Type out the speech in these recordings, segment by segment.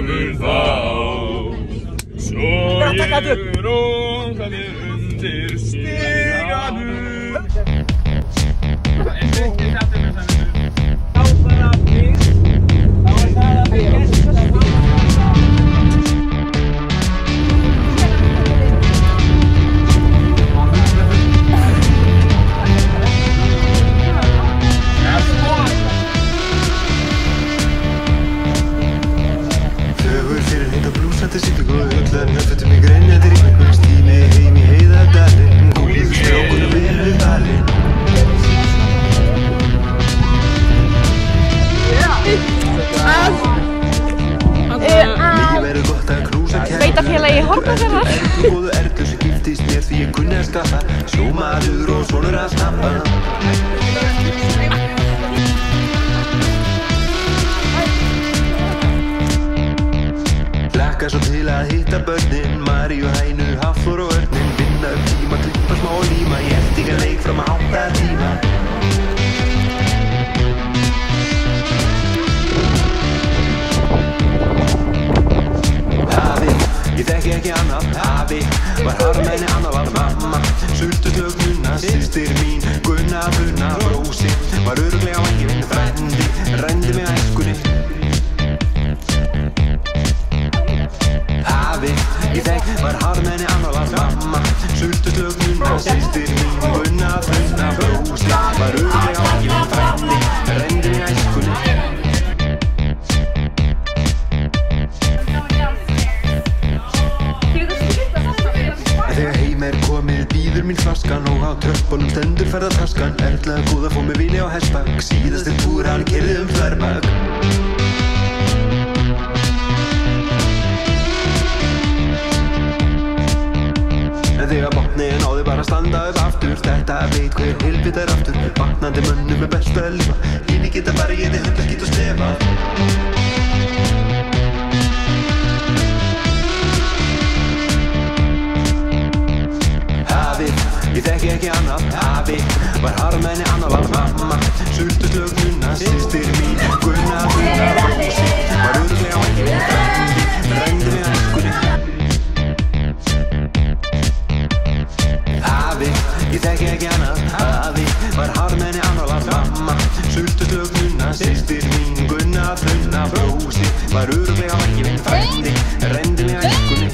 kemur þá. Svo ég róka mér undir stiganum. Þá bara við. Þá það að við gestum. Þetta siglingu og hullar nöfnum í grænjandi rigningu. Stími heim í heiðardalinn. Nú líður strákunum vel við dalinn. Mikið verður gott að knúsa kæruna. Sveitarfélagi Hornafjarðar. Erlu góðu erlu sem giftist mér því ég kunni að skaffa. Sjómaður og sonur að snappa. Hlakka svo til að hitta börnin, Maríu, Hænu, Hafþór og Örnin. Vinna upp tíma, klippa smá og líma, ég ert ekki að leik fram að 8 tíma. Afi, ég þekki ekki annað. Afi var harmenni, annað var mamma. Sultuslög nunna, systir mín, Gunna, Bunna, brósi. Var örugglega á ekki minn frændi, rændi mig æskunni. Afi, ég þekk var harmenni, annar var mamma. Sultuslög nunna, systir mín, Gunna, Bunna, brósi. Var örugglega á ekki minn frændi, rændi mig æskunni. Þegar heim komið bíður mín flaskan og á tröppunum stendur ferðartaskan. Erla góða fór með vini á hestbak, síðastir túr hann keyrði þverbak. Þegar botnin á þig bara standa upp aftur. Þetta veit hver helvita aftur. Vaknandi mönnum er best að lifa. Híni geta bara ég þið hundar skýt og slefa. Afi, ég þekki ekki annað. Afi var harmenni, annar var mamma. Sultuslög nunna, systir mín, Gunna, Bunna, brósi. Var örugglega á ekki minn frændi, rændi mig æskunni. Afi, ég þekki ekki annað. Afi var harmenni, annar var mamma. Sultuslög nunna, systir mín, Gunna, Bunna, brósi. Var örugglega á ekki minn frændi, rændi mig æskunni.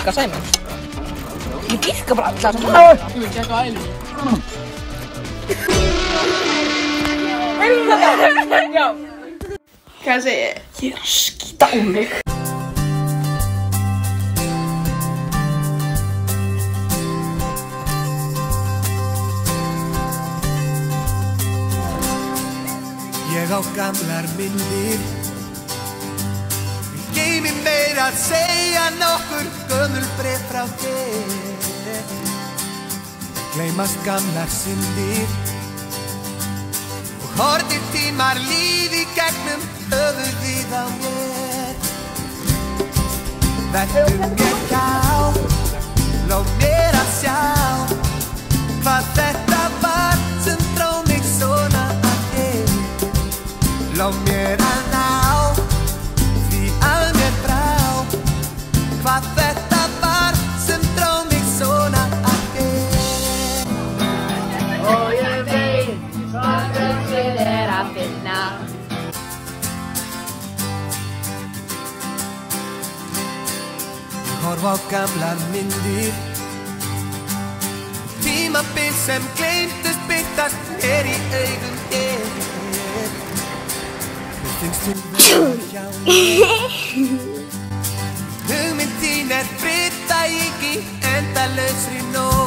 Sæmi. Ég dýrka bara alla svona. Þú veit ekki á ælu. Já. Hvað segir ég? Ég að skýta á mig. Ég á gamlar myndir. Geimi meira að segja nokkur gömul bréf frá þér. Gleymast gamlar syndir og horfnir tímar líði gegnum höfuðið á mér. Vertu mér hjá, lóð mér að sjá hvað þetta var sem dró mig svona að þér. Lóð mér að ná hvað þetta var sem dró mig svona að þér. Og ég veit hvað frelsið að finna. Ég horf á gamlar myndir, tímabil sem gleymdust birtast mér í augum þér. Mér finnst þú vera hjá mér. endalausri nótt.